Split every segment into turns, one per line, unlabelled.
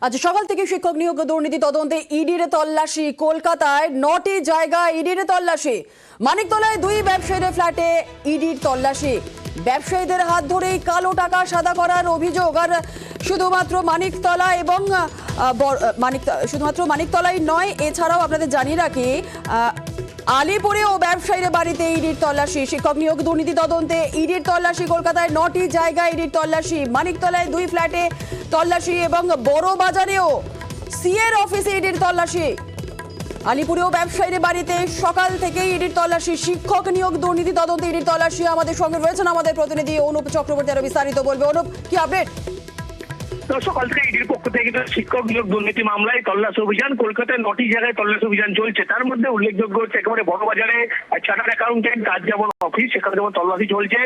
আজ সকাল থেকে শিক্ষক নিয়োগ দুর্নীতি তদন্তে ইডির তল্লাশি। কলকাতায় 9টি জায়গায় ইডির তল্লাশি। মানিকতলায় 2 ব্যবসায়ীর ফ্ল্যাটে ইডির তল্লাশি। ব্যবসায়ীদের হাত ধরেই কালো টাকা সাদা করার অভিযোগ। আর শুধুমাত্র মানিকতলা এবং শুধুমাত্র মানিকতলাই নয়, এছাড়াও আপনাদের জানিয়ে রাখি আলিপুরেও ব্যবসায়ীর বাড়িতে ইডির তল্লাশি। শিক্ষক নিয়োগ দুর্নীতি তদন্তে ইডির তল্লাশি। কলকাতায় 9টি জায়গায় ইডির তল্লাশি। মানিকতলায় 2 ফ্ল্যাটে তল্লাশি এবং বড় বাজারেও সিএর অফিসে ইডির তল্লাশি। আলিপুরেও ব্যবসায়ীর বাড়িতে সকাল থেকেই ইডির তল্লাশি। শিক্ষক নিয়োগ দুর্নীতি তদন্তে ইডির তল্লাশি। আমাদের সঙ্গে রয়েছেন আমাদের প্রতিনিধি অনুপ চক্রবর্তী, আরো বিস্তারিত বলবে। অনুপ, কি আপডেট?
সকাল থেকে ইডির পক্ষ থেকে কিন্তু শিক্ষক নিয়োগ দুর্নীতি মামলায় তল্লাশি অভিযান। কলকাতায় 9টি জায়গায় তল্লাশি অভিযান চলছে। তার মধ্যে উল্লেখযোগ্য হচ্ছে একেবারে বড় বাজারে চার্টার্ড অ্যাকাউন্টেন্ট কাজ যেমন অফিস, সেখানে যেমন তল্লাশি চলছে।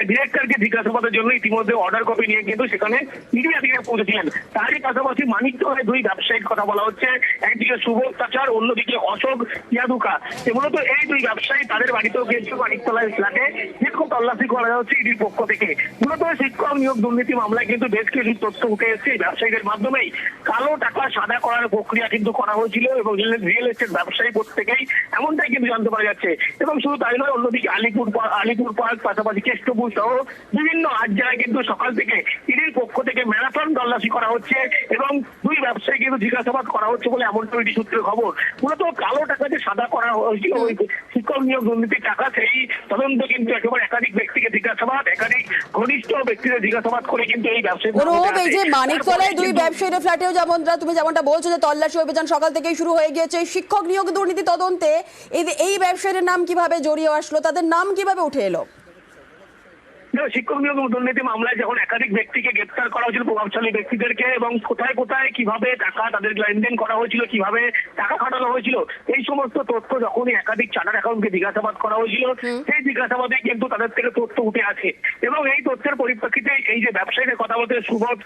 ডিরেক্টরকে জিজ্ঞাসাবাদের জন্য ইতিমধ্যে অর্ডার কপি নিয়ে কিন্তু সেখানে ইডি আধিকারিকরা পৌঁছেছিলেন। তারই পাশাপাশি মানিকতলায় 2 ব্যবসায়ীর কথা বলা হচ্ছে। একদিকে সুবোধ তাচার, অন্যদিকে অশোক ইয়াদুকা। মূলত এই 2 ব্যবসায়ী তাদের বাড়িতেও কিন্তু মানিকতলায় ফ্ল্যাটে দীর্ঘ তল্লাশি করা হচ্ছে ইডির পক্ষ থেকে। মূলত শিক্ষক নিয়োগ দুর্নীতি মামলায় কিন্তু বেশ কিছু তথ্য উঠে এসেছে। ব্যবসায়ীদের মাধ্যমেই কালো টাকা সাদা করার প্রক্রিয়া কিন্তু করা হয়েছিল এবং রিয়েল এস্টেট ব্যবসায়ী প্রত্যেকেই এমনটাই কিন্তু জানতে পারা যাচ্ছে। এবং শুধু তাই নয়, অন্যদিকে আলিপুর পার্ক, পাশাপাশি কেষ্টপুর সহ বিভিন্ন জায়গায় কিন্তু সকাল থেকে ইডির পক্ষ থেকে ম্যারাথন তল্লাশি করা হচ্ছে এবং 2 ব্যবসায়ী কিন্তু জিজ্ঞাসাবাদ করা হচ্ছে বলে এমনটা ইডি সূত্রে খবর। মূলত কালো টাকা যে সাদা করা হয়েছিল ওই শিক্ষক নিয়োগ দুর্নীতির টাকা, সেই তদন্ত কিন্তু একেবারে একাধিক ব্যক্তিকে জিজ্ঞাসাবাদ, একাধিক ঘনিষ্ঠ ব্যক্তিদের জিজ্ঞাসাবাদ করে কিন্তু এই ব্যবসায়ী
মানিকতলায় 2 ব্যবসায়ীর ফ্ল্যাটেও তুমি যেমনটা বলছো যে তল্লাশি অভিযান সকাল থেকেই শুরু হয়ে গিয়েছে। শিক্ষক নিয়োগ দুর্নীতি তদন্তে এই ব্যবসায়ীর নাম কিভাবে জড়িয়ে আসলো, তাদের নাম কিভাবে উঠে এলো?
শিক্ষক নিয়োগ দুর্নীতি মামলায় যখন একাধিক ব্যক্তিকে গ্রেপ্তার করা হয়েছিল, প্রভাবশালী ব্যক্তিদেরকে, এবং কোথায় কোথায় কিভাবে টাকা তাদের লেনদেন করা হয়েছিল, কিভাবে টাকা খাটানো হয়েছিল, এই সমস্ত তথ্য যখনই একাধিক চার্টার্ড অ্যাকাউন্টকে জিজ্ঞাসাবাদ করা হয়েছিল, সেই জিজ্ঞাসাবাদে কিন্তু তাদের থেকে তথ্য উঠে আসে। এবং এই তথ্যের পরিপ্রেক্ষিতে এই যে ব্যবসায়ীদের কথা বলতে সুবোধ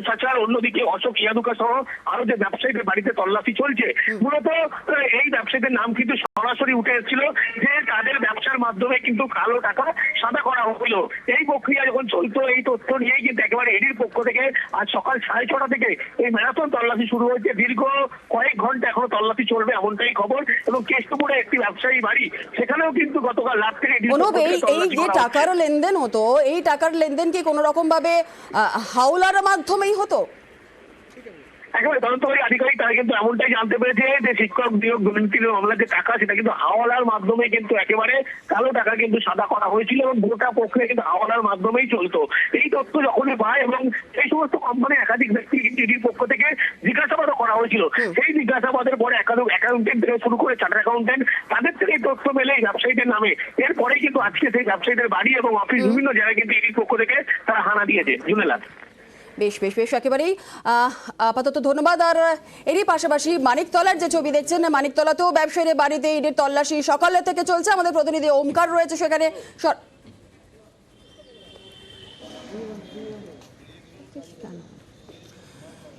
চাচার, অন্যদিকে অশোক ইয়াদুকা সহ আরো যে ব্যবসায়ীদের বাড়িতে তল্লাশি চলছে, মূলত এই ব্যবসায়ীদের নাম কিন্তু সরাসরি উঠে এসেছিল যে তাদের ব্যবসার মাধ্যমে কিন্তু কালো টাকা সাদা করা হয়েছিল। এই প্রক্রিয়া যখন চলতো, এই তথ্য নিয়েই কিন্তু একেবারে ইডির পক্ষ থেকে আজ সকাল 6:30 থেকে এই ম্যারাথন তল্লাশি শুরু হয়েছে। দীর্ঘ কয়েক ঘন্টা এখনো তল্লাশি চলবে এমনটাই খবর। এবং কেষ্টপুরে একটি ব্যবসায়ী বাড়ি, সেখানেও কিন্তু গতকাল রাত থেকে
এই যে টাকার লেনদেন হতো, এই টাকার লেনদেন কি কোনো রকম ভাবে হাওলার মাধ্যমেই হতো?
একেবারে তদন্তকারী আধিকারিক তারা কিন্তু এমনটাই জানতে পেরেছে যে শিক্ষক নিয়োগ দুর্নীতির মামলার যে টাকা, সেটা কিন্তু হাওলার মাধ্যমে কিন্তু একেবারে কালো টাকা কিন্তু সাদা করা হয়েছিল এবং গোটা প্রক্রিয়া কিন্তু হাওলার মাধ্যমেই চলতো। এই তথ্য যখনই পায় এবং এই সমস্ত কোম্পানির একাধিক ব্যক্তি কিন্তু ইডির পক্ষ থেকে জিজ্ঞাসাবাদও করা হয়েছিল। সেই জিজ্ঞাসাবাদের পরে একাধিক অ্যাকাউন্টেন্ট থেকে শুরু করে চার্টার্ড অ্যাকাউন্টেন্ট, তাদের থেকে তথ্য মেলে এই ব্যবসায়ীদের নামে। এরপরে কিন্তু আজকে সেই ব্যবসায়ীদের বাড়ি এবং অফিস বিভিন্ন জায়গায় কিন্তু ইডির পক্ষ থেকে তারা হানা দিয়েছে। জুনেলা,
বেশ বেশ বেশ একেবারেই আপাতত ধন্যবাদ। আর এরই পাশাপাশি মানিকতলার যে ছবি দেখছেন, মানিকতলাতেও ব্যবসায়ীদের বাড়িতে ইডির তল্লাশি সকাল থেকে চলছে। আমাদের প্রতিনিধি ওমকার রয়েছে সেখানে।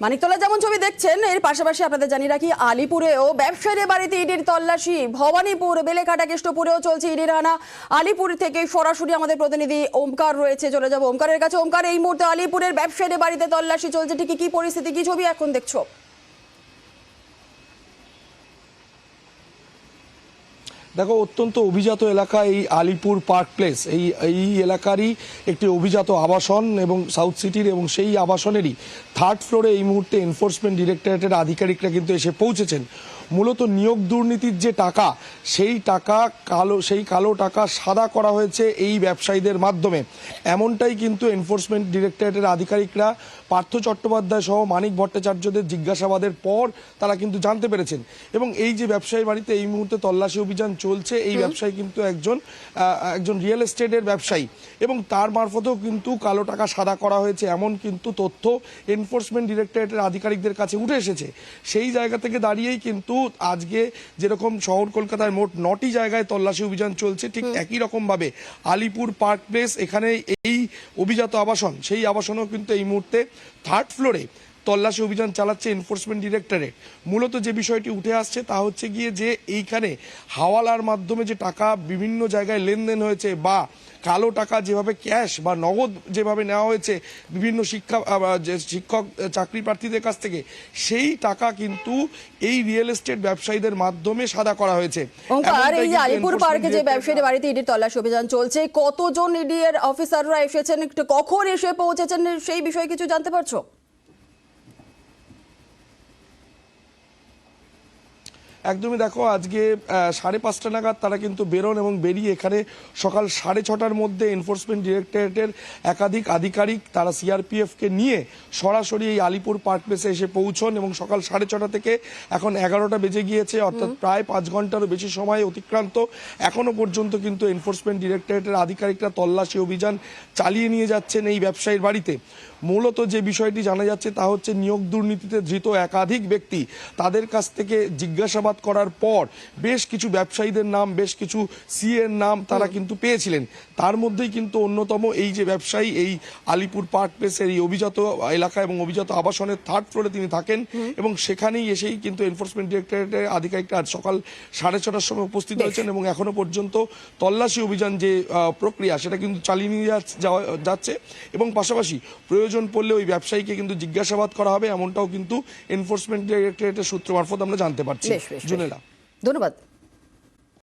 মানিকতলা যেমন ছবি দেখছেন, এর পাশাপাশি আপনাদের জানিয়ে রাখি আলিপুরেও ব্যবসায়ীদের বাড়িতে ইডির তল্লাশি। ভবানীপুর, বেলেঘাটা, কেষ্টপুরেও চলছে ইডির হানা। আলিপুর থেকে সরাসরি আমাদের প্রতিনিধি ওমকার রয়েছে, চলে যাবো ওমকারের কাছে। ওমকার, এই মুহূর্তে আলিপুরের ব্যবসায়ীদের বাড়িতে তল্লাশি চলছে, ঠিক কি পরিস্থিতি, কি ছবি এখন দেখছো?
দেখো, অত্যন্ত অভিজাত এলাকা এই আলিপুর পার্ক প্লেস। এই এলাকারই একটি অভিজাত আবাসন এবং সাউথ সিটির, এবং সেই আবাসনেরই 3rd ফ্লোরে এই মুহূর্তে এনফোর্সমেন্ট ডিরেক্টরেটের আধিকারিকরা কিন্তু এসে পৌঁছেছেন। মূলত নিয়োগ দুর্নীতির যে টাকা, সেই কালো টাকা সাদা করা হয়েছে এই ব্যবসায়ীদের মাধ্যমে, এমনটাই কিন্তু এনফোর্সমেন্ট ডিরেক্টরেটের আধিকারিকরা পার্থ চট্টোপাধ্যায় সহ মানিক ভট্টাচার্যদের জিজ্ঞাসাবাদের পর তারা কিন্তু জানতে পেরেছেন। এবং এই যে ব্যবসায়ী বাড়িতে এই মুহূর্তে তল্লাশি অভিযান চলছে, এই ব্যবসায়ী কিন্তু একজন রিয়েল এস্টেটের ব্যবসায়ী এবং তার মারফতেও কিন্তু কালো টাকা সাদা করা হয়েছে, এমন কিন্তু তথ্য এনফোর্সমেন্ট ডিরেক্টরেটের আধিকারিকদের কাছে উঠে এসেছে। সেই জায়গা থেকে দাঁড়িয়েই কিন্তু আজকে যেরকম শহর কলকাতায় মোট 9টি জায়গায় তল্লাশি অভিযান চলছে, ঠিক একই রকম ভাবে আলিপুর পার্ক প্লেস, এখানে এই অভিজাত আবাসন, সেই আবাসনও কিন্তু এই মুহূর্তে 3rd ফ্লোরে তল্লাশি অভিযান চালাচ্ছে এনফোর্সমেন্ট ডিরেক্টরেট। মূলত যে বিষয়টি উঠে আসছে তা হচ্ছে গিয়ে যে এইখানে হাওয়ালার মাধ্যমে যে টাকা বিভিন্ন জায়গায় লেনদেন হয়েছে বা কালো টাকা যেভাবে ক্যাশ বা নগদ যেভাবে নেওয়া হয়েছে বিভিন্ন শিক্ষক চাকরি প্রার্থীদের কাছ থেকে, সেই টাকা কিন্তু এই রিয়েল এস্টেট ব্যবসায়ীদের মাধ্যমে সাদা করা হয়েছে।
ওঙ্কার, এই যে
এমনটাই কিন্তু
আলিপুর পার্কে যে ব্যবসায়ীদের বাড়িতে ইডির তল্লাশি অভিযান চলছে, কতজন ইডি এর অফিসাররা এসেছেন, একটু কখন এসে পৌঁছেছেন, সেই বিষয়ে কিছু জানতে পারছো?
একদমই, দেখো আজকে 5:30 নাগাদ তারা কিন্তু বেরোন এবং বেরিয়ে এখানে সকাল 6:30টার মধ্যে এনফোর্সমেন্ট ডিরেক্টরেটের একাধিক আধিকারিক তারা সিআরপিএফকে নিয়ে সরাসরি এই আলিপুর পার্ক প্লেসে এসে পৌঁছন এবং সকাল 6:30 থেকে এখন 11টা বেজে গিয়েছে, অর্থাৎ প্রায় 5 ঘন্টারও বেশি সময় অতিক্রান্ত। এখনো পর্যন্ত কিন্তু এনফোর্সমেন্ট ডিরেক্টরেটের আধিকারিকরা তল্লাশি অভিযান চালিয়ে নিয়ে যাচ্ছেন এই ব্যবসায়ীর বাড়িতে। মূলত যে বিষয়টি জানা যাচ্ছে তা হচ্ছে নিয়োগ দুর্নীতিতে ধৃত একাধিক ব্যক্তি, তাদের কাছ থেকে জিজ্ঞাসাবাদ করার পর বেশ কিছু ব্যবসায়ীদের নাম, বেশ কিছু সিএর নাম তারা কিন্তু পেয়েছিলেন। তার মধ্যেই কিন্তু অন্যতম এই যে ব্যবসায়ী, এই আলিপুর পার্ক প্লেসের এই অভিজাত এলাকা এবং অভিজাত আবাসনের 3rd ফ্লোরে তিনি থাকেন এবং সেখানেই এসেই কিন্তু এনফোর্সমেন্ট ডিরেক্টরেটের আধিকারিকরা আজ সকাল 6:30টার সময় উপস্থিত হয়েছেন এবং এখনো পর্যন্ত তল্লাশি অভিযান যে প্রক্রিয়া সেটা কিন্তু চালিয়ে নিয়ে যাচ্ছে এবং পাশাপাশি প্রয়োজন পড়লে ওই ব্যবসায়ীকে কিন্তু জিজ্ঞাসাবাদ করা হবে, এমনটাও কিন্তু এনফোর্সমেন্ট ডিরেক্টরেটের সূত্র মারফত আমরা জানতে পারছি।
ধন্যবাদ।